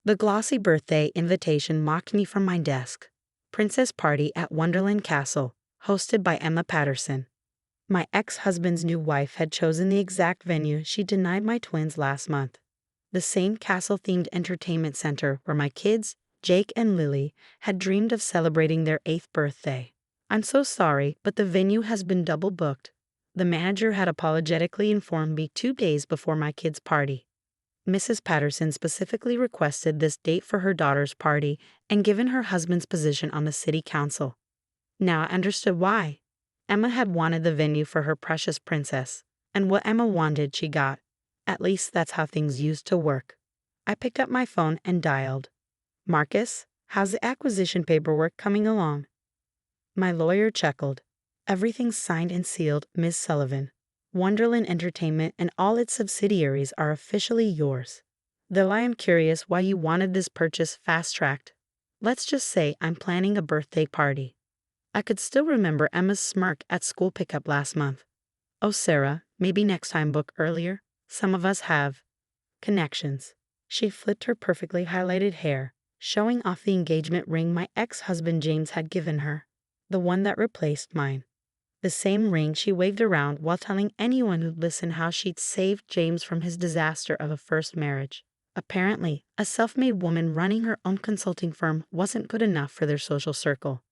The glossy birthday invitation mocked me from my desk. Princess Party at Wonderland Castle, hosted by Emma Patterson. My ex-husband's new wife had chosen the exact venue she denied my twins last month. The same castle-themed entertainment center where my kids, Jake and Lily, had dreamed of celebrating their 8th birthday. I'm so sorry, but the venue has been double booked. The manager had apologetically informed me 2 days before my kids' party. Mrs. Patterson specifically requested this date for her daughter's party and given her husband's position on the city council. Now I understood why. Emma had wanted the venue for her precious princess, and what Emma wanted she got. At least that's how things used to work. I picked up my phone and dialed. "Marcus, how's the acquisition paperwork coming along?" My lawyer chuckled. "Everything's signed and sealed, Ms. Sullivan. Wonderland Entertainment and all its subsidiaries are officially yours. Though I am curious why you wanted this purchase fast-tracked. Let's just say I'm planning a birthday party." I could still remember Emma's smirk at school pickup last month. "Oh, Sarah, maybe next time book earlier. Some of us have connections." She flipped her perfectly highlighted hair, showing off the engagement ring my ex-husband James had given her, the one that replaced mine. The same ring she waved around while telling anyone who'd listen how she'd saved James from his disaster of a first marriage. Apparently, a self-made woman running her own consulting firm wasn't good enough for their social circle.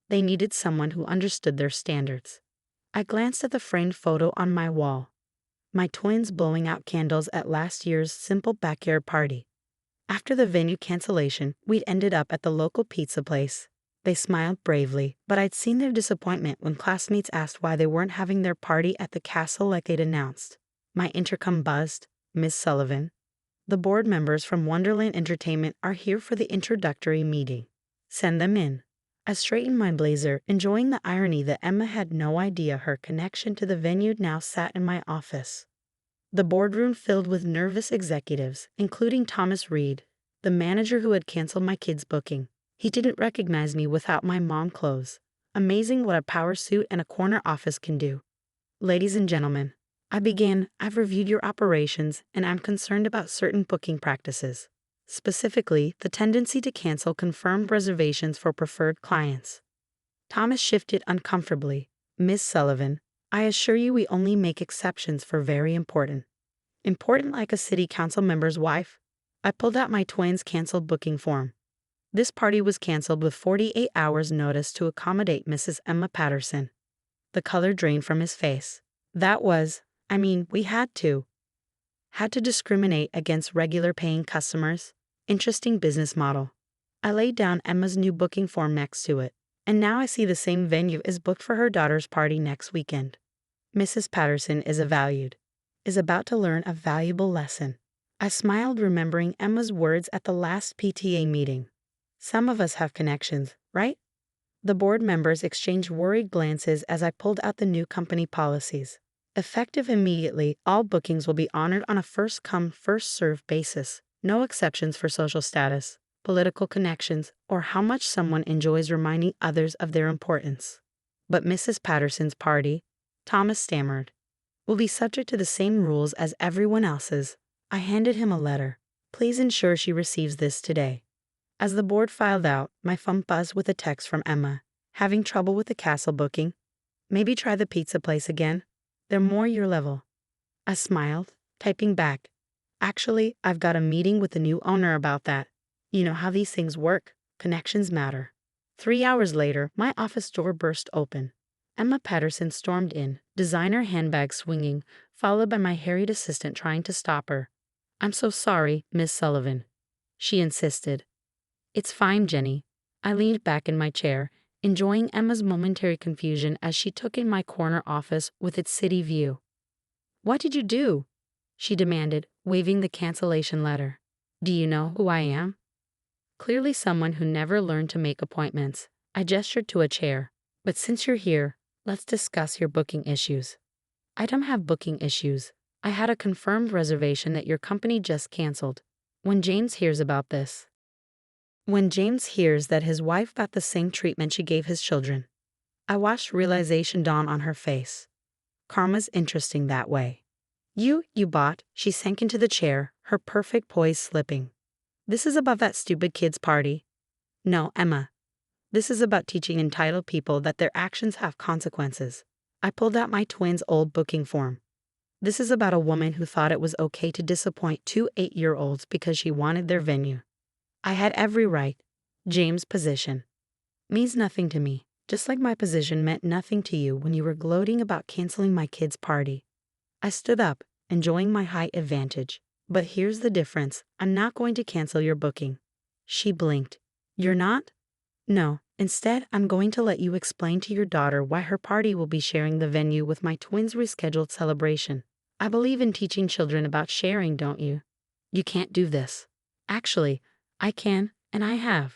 They needed someone who understood their standards. I glanced at the framed photo on my wall. My twins blowing out candles at last year's simple backyard party. After the venue cancellation, we'd ended up at the local pizza place. They smiled bravely, but I'd seen their disappointment when classmates asked why they weren't having their party at the castle like they'd announced. My intercom buzzed. "Miss Sullivan, the board members from Wonderland Entertainment are here for the introductory meeting. Send them in." I straightened my blazer, enjoying the irony that Emma had no idea her connection to the venue now sat in my office. The boardroom filled with nervous executives, including Thomas Reed, the manager who had canceled my kids' booking. He didn't recognize me without my mom clothes. Amazing what a power suit and a corner office can do. "Ladies and gentlemen," I began, "I've reviewed your operations and I'm concerned about certain booking practices. Specifically, the tendency to cancel confirmed reservations for preferred clients." Thomas shifted uncomfortably. "Miss Sullivan, I assure you we only make exceptions for very important." "Important like a city council member's wife?" I pulled out my twins' canceled booking form. This party was canceled with 48 hours notice to accommodate Mrs. Emma Patterson. The color drained from his face. We had to. Had to discriminate against regular paying customers. Interesting business model. I laid down Emma's new booking form next to it, and now I see the same venue is booked for her daughter's party next weekend. Mrs. Patterson is about to learn a valuable lesson. I smiled, remembering Emma's words at the last PTA meeting. Some of us have connections, right? The board members exchanged worried glances as I pulled out the new company policies. Effective immediately, all bookings will be honored on a first-come, first-served basis. No exceptions for social status, political connections, or how much someone enjoys reminding others of their importance. "But Mrs. Patterson's party," Thomas stammered, "will be subject to the same rules as everyone else's." I handed him a letter. "Please ensure she receives this today." As the board filed out, my phone buzzed with a text from Emma. "Having trouble with the castle booking? Maybe try the pizza place again. They're more your level." I smiled, typing back, "Actually, I've got a meeting with the new owner about that. You know how these things work. Connections matter." 3 hours later, my office door burst open. Emma Patterson stormed in, designer handbag swinging, followed by my harried assistant trying to stop her. "I'm so sorry, Miss Sullivan," she insisted. "It's fine, Jenny." I leaned back in my chair, enjoying Emma's momentary confusion as she took in my corner office with its city view. "What did you do?" she demanded, waving the cancellation letter. "Do you know who I am?" Clearly someone who never learned to make appointments. I gestured to a chair. "But since you're here, let's discuss your booking issues." "I don't have booking issues. I had a confirmed reservation that your company just canceled. When James hears that his wife got the same treatment she gave his children." I watched realization dawn on her face. Karma's interesting that way. You bought." She sank into the chair, her perfect poise slipping. This is about that stupid kid's party. No, Emma. This is about teaching entitled people that their actions have consequences. I pulled out my twins' old booking form. This is about a woman who thought it was okay to disappoint two 8-year-olds because she wanted their venue. I had every right. James' position means nothing to me, just like my position meant nothing to you when you were gloating about canceling my kid's party. I stood up, enjoying my height advantage. But here's the difference. I'm not going to cancel your booking. She blinked. You're not? No. Instead, I'm going to let you explain to your daughter why her party will be sharing the venue with my twins' rescheduled celebration. I believe in teaching children about sharing, don't you? You can't do this. Actually, I can, and I have.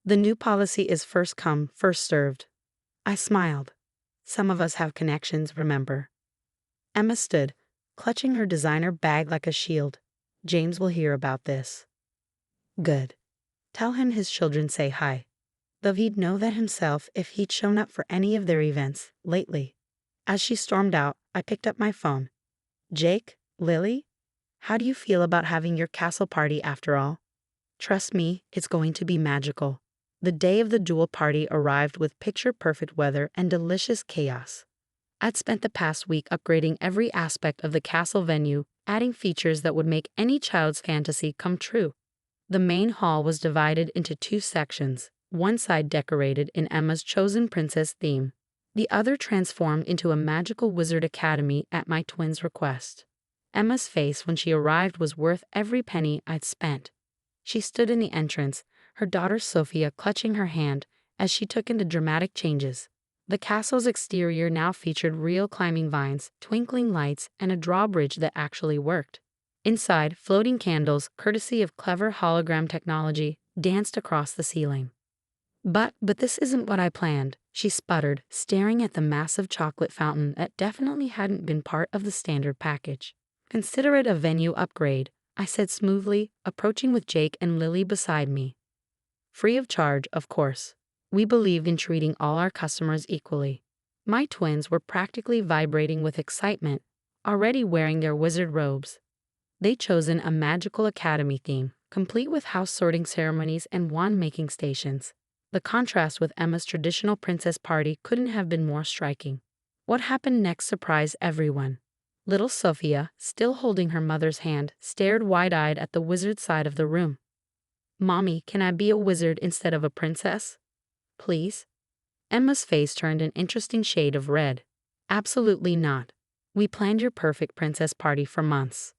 The new policy is first come, first served. I smiled. Some of us have connections, remember? Emma stood, clutching her designer bag like a shield. James will hear about this. Good. Tell him his children say hi. Though he'd know that himself if he'd shown up for any of their events lately. As she stormed out, I picked up my phone. Jake, Lily, how do you feel about having your castle party after all? Trust me, it's going to be magical. The day of the dual party arrived with picture-perfect weather and delicious chaos. I'd spent the past week upgrading every aspect of the castle venue, adding features that would make any child's fantasy come true. The main hall was divided into two sections, one side decorated in Emma's chosen princess theme, the other transformed into a magical wizard academy at my twins' request. Emma's face when she arrived was worth every penny I'd spent. She stood in the entrance, her daughter Sophia clutching her hand as she took in the dramatic changes. The castle's exterior now featured real climbing vines, twinkling lights, and a drawbridge that actually worked. Inside, floating candles, courtesy of clever hologram technology, danced across the ceiling. But this isn't what I planned, she sputtered, staring at the massive chocolate fountain that definitely hadn't been part of the standard package. Consider it a venue upgrade, I said smoothly, approaching with Jake and Lily beside me. Free of charge, of course. We believed in treating all our customers equally. My twins were practically vibrating with excitement, already wearing their wizard robes. They'd chosen a magical academy theme, complete with house sorting ceremonies and wand-making stations. The contrast with Emma's traditional princess party couldn't have been more striking. What happened next surprised everyone. Little Sophia, still holding her mother's hand, stared wide-eyed at the wizard side of the room. Mommy, can I be a wizard instead of a princess? Please? Emma's face turned an interesting shade of red. Absolutely not. We planned your perfect princess party for months.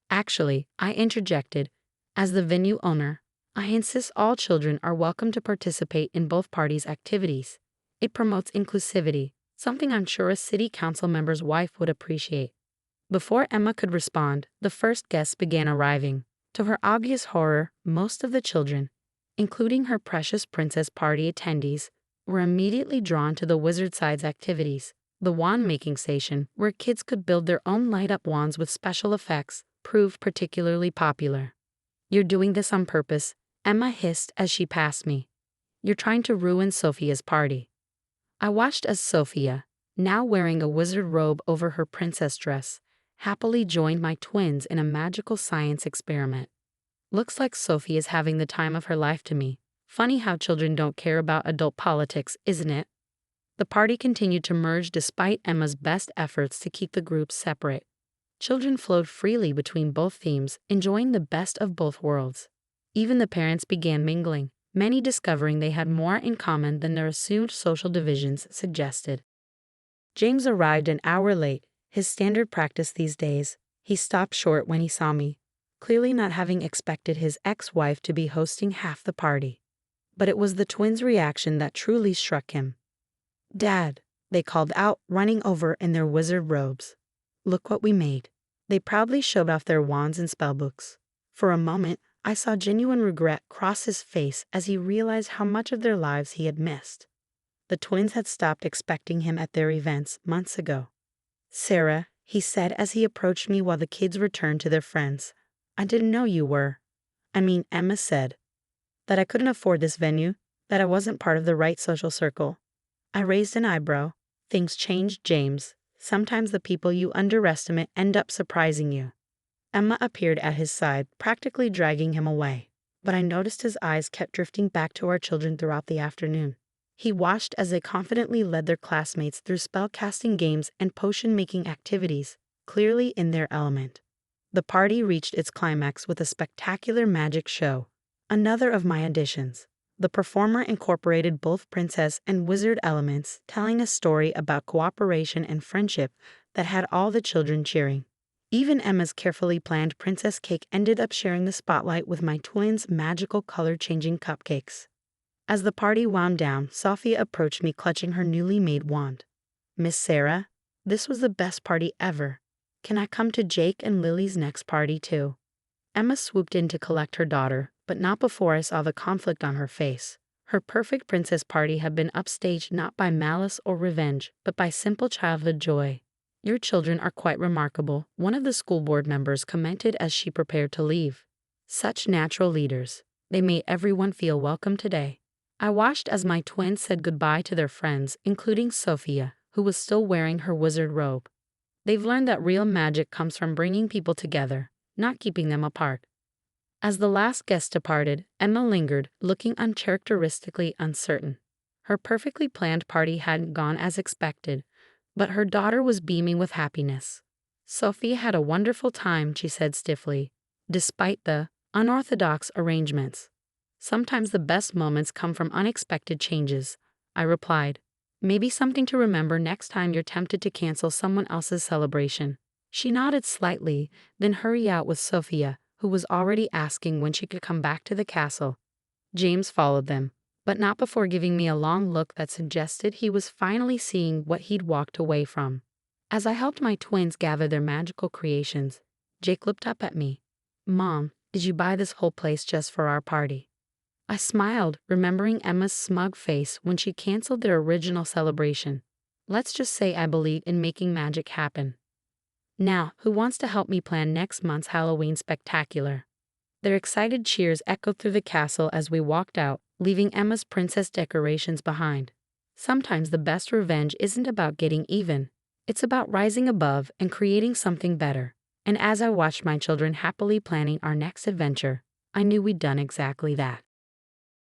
Actually, I interjected, as the venue owner, I insist all children are welcome to participate in both parties' activities. It promotes inclusivity, something I'm sure a city council member's wife would appreciate. Before Emma could respond, the first guests began arriving. To her obvious horror, most of the children, including her precious princess party attendees, were immediately drawn to the wizard side's activities. The wand-making station, where kids could build their own light-up wands with special effects, proved particularly popular. You're doing this on purpose, Emma hissed as she passed me. You're trying to ruin Sophia's party. I watched as Sophia, now wearing a wizard robe over her princess dress, happily joined my twins in a magical science experiment. Looks like Sophie is having the time of her life to me. Funny how children don't care about adult politics, isn't it? The party continued to merge despite Emma's best efforts to keep the groups separate. Children flowed freely between both themes, enjoying the best of both worlds. Even the parents began mingling, many discovering they had more in common than their assumed social divisions suggested. James arrived an hour late, his standard practice these days. He stopped short when he saw me, clearly not having expected his ex-wife to be hosting half the party. But it was the twins' reaction that truly struck him. Dad, they called out, running over in their wizard robes. Look what we made. They proudly showed off their wands and spellbooks. For a moment, I saw genuine regret cross his face as he realized how much of their lives he had missed. The twins had stopped expecting him at their events months ago. Sarah, he said as he approached me while the kids returned to their friends, I didn't know you were. Emma said. That I couldn't afford this venue, that I wasn't part of the right social circle. I raised an eyebrow. Things changed, James. Sometimes the people you underestimate end up surprising you. Emma appeared at his side, practically dragging him away. but I noticed his eyes kept drifting back to our children throughout the afternoon. He watched as they confidently led their classmates through spellcasting games and potion-making activities, clearly in their element. The party reached its climax with a spectacular magic show, another of my additions. The performer incorporated both princess and wizard elements, telling a story about cooperation and friendship that had all the children cheering. Even Emma's carefully planned princess cake ended up sharing the spotlight with my twins' magical color-changing cupcakes. As the party wound down, Sophia approached me clutching her newly made wand. "Miss Sarah, this was the best party ever. Can I come to Jake and Lily's next party too?" Emma swooped in to collect her daughter, but not before I saw the conflict on her face. Her perfect princess party had been upstaged not by malice or revenge, but by simple childhood joy. "Your children are quite remarkable," one of the school board members commented as she prepared to leave. "Such natural leaders. They made everyone feel welcome today." I watched as my twins said goodbye to their friends, including Sophia, who was still wearing her wizard robe. They've learned that real magic comes from bringing people together, not keeping them apart. As the last guest departed, Emma lingered, looking uncharacteristically uncertain. Her perfectly planned party hadn't gone as expected, but her daughter was beaming with happiness. "Sophia had a wonderful time," she said stiffly, despite the unorthodox arrangements. "Sometimes the best moments come from unexpected changes," I replied. "Maybe something to remember next time you're tempted to cancel someone else's celebration." She nodded slightly, then hurried out with Sophia, who was already asking when she could come back to the castle. James followed them, but not before giving me a long look that suggested he was finally seeing what he'd walked away from. As I helped my twins gather their magical creations, Jake looked up at me. "Mom, did you buy this whole place just for our party?" I smiled, remembering Emma's smug face when she canceled their original celebration. Let's just say I believe in making magic happen. "Now, who wants to help me plan next month's Halloween spectacular?" Their excited cheers echoed through the castle as we walked out, leaving Emma's princess decorations behind. Sometimes the best revenge isn't about getting even. It's about rising above and creating something better. And as I watched my children happily planning our next adventure, I knew we'd done exactly that.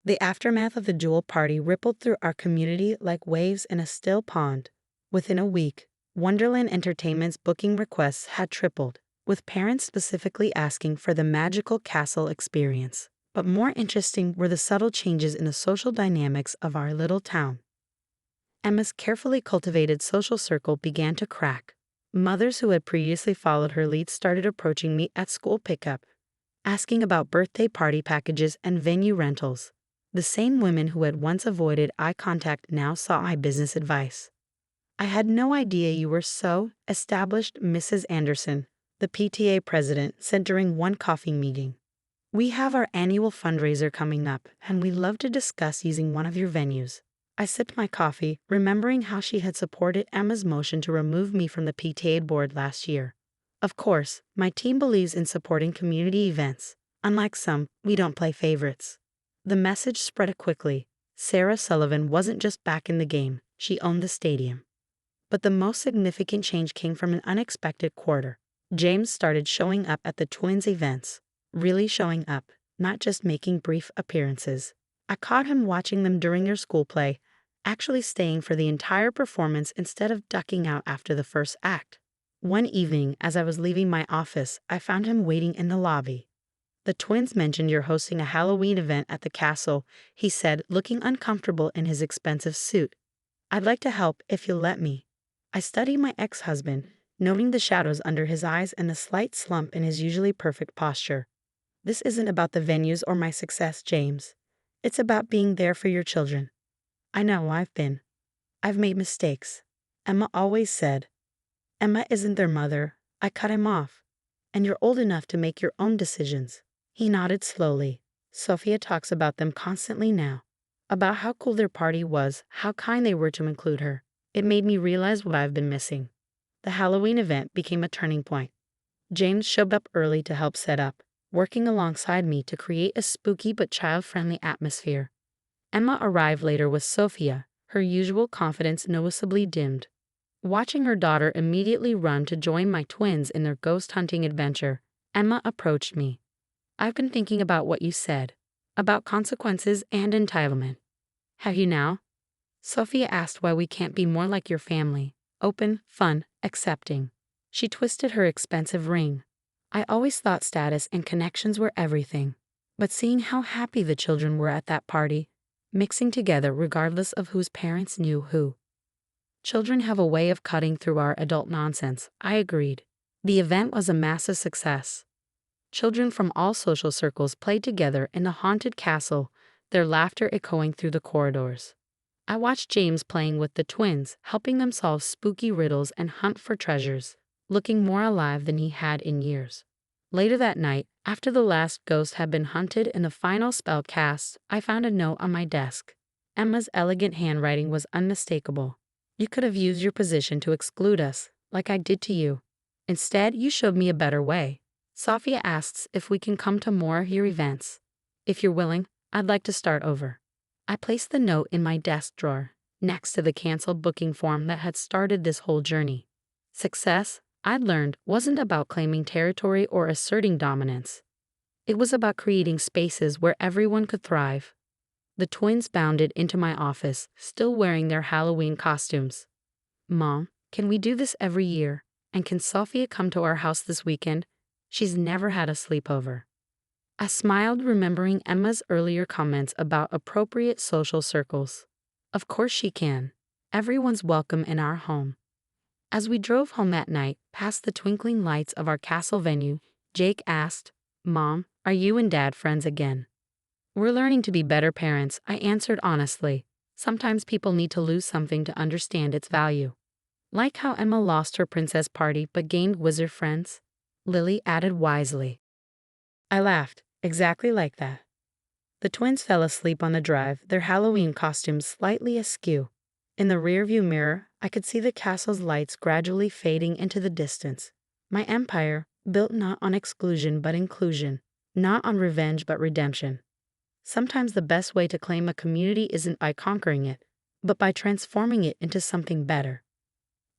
The aftermath of the jewel party rippled through our community like waves in a still pond. Within a week, Wonderland Entertainment's booking requests had tripled, with parents specifically asking for the magical castle experience. But more interesting were the subtle changes in the social dynamics of our little town. Emma's carefully cultivated social circle began to crack. Mothers who had previously followed her lead started approaching me at school pickup, asking about birthday party packages and venue rentals. The same women who had once avoided eye contact now sought my business advice. "I had no idea you were so established," Mrs. Anderson, the PTA president, said during one coffee meeting. "We have our annual fundraiser coming up, and we'd love to discuss using one of your venues." I sipped my coffee, remembering how she had supported Emma's motion to remove me from the PTA board last year. "Of course, my team believes in supporting community events. Unlike some, we don't play favorites." The message spread quickly. Sarah Sullivan wasn't just back in the game, she owned the stadium. But the most significant change came from an unexpected quarter. James started showing up at the twins' events. Really showing up, not just making brief appearances. I caught him watching them during their school play, actually staying for the entire performance instead of ducking out after the first act. One evening, as I was leaving my office, I found him waiting in the lobby. "The twins mentioned you're hosting a Halloween event at the castle," he said, looking uncomfortable in his expensive suit. "I'd like to help if you'll let me." I studied my ex-husband, noting the shadows under his eyes and the slight slump in his usually perfect posture. "This isn't about the venues or my success, James. It's about being there for your children." "I know I've been. I've made mistakes," Emma always said. "Emma isn't their mother." I cut him off. "And you're old enough to make your own decisions." He nodded slowly. "Sophia talks about them constantly now. About how cool their party was, how kind they were to include her. It made me realize what I've been missing." The Halloween event became a turning point. James showed up early to help set up, working alongside me to create a spooky but child-friendly atmosphere. Emma arrived later with Sophia, her usual confidence noticeably dimmed. Watching her daughter immediately run to join my twins in their ghost hunting adventure, Emma approached me. "I've been thinking about what you said. about consequences and entitlement. Have you now? Sophia asked why we can't be more like your family, open, fun, accepting. She twisted her expensive ring. I always thought status and connections were everything, but seeing how happy the children were at that party, mixing together regardless of whose parents knew who. Children have a way of cutting through our adult nonsense, I agreed. The event was a massive success. Children from all social circles played together in the haunted castle, their laughter echoing through the corridors. I watched James playing with the twins, helping them solve spooky riddles and hunt for treasures, looking more alive than he had in years. Later that night, after the last ghost had been hunted and the final spell cast, I found a note on my desk. Emma's elegant handwriting was unmistakable. You could have used your position to exclude us, like I did to you. Instead, you showed me a better way. Sophia asks if we can come to more of your events. If you're willing, I'd like to start over. I placed the note in my desk drawer, next to the canceled booking form that had started this whole journey. Success, I'd learned, wasn't about claiming territory or asserting dominance. It was about creating spaces where everyone could thrive. The twins bounded into my office, still wearing their Halloween costumes. Mom, can we do this every year? And can Sophia come to our house this weekend? She's never had a sleepover. I smiled, remembering Emma's earlier comments about appropriate social circles. Of course she can. Everyone's welcome in our home. As we drove home that night, past the twinkling lights of our castle venue, Jake asked, Mom, are you and Dad friends again? We're learning to be better parents, I answered honestly. Sometimes people need to lose something to understand its value. Like how Emma lost her princess party but gained wizard friends? Lily added wisely. I laughed, exactly like that. The twins fell asleep on the drive, their Halloween costumes slightly askew. In the rearview mirror, I could see the castle's lights gradually fading into the distance. My empire, built not on exclusion but inclusion, not on revenge but redemption. Sometimes the best way to claim a community isn't by conquering it, but by transforming it into something better.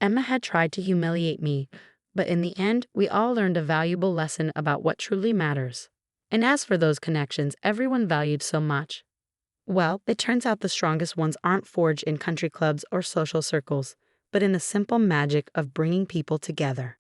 Emma had tried to humiliate me, but in the end, we all learned a valuable lesson about what truly matters. And as for those connections everyone valued so much, well, it turns out the strongest ones aren't forged in country clubs or social circles, but in the simple magic of bringing people together.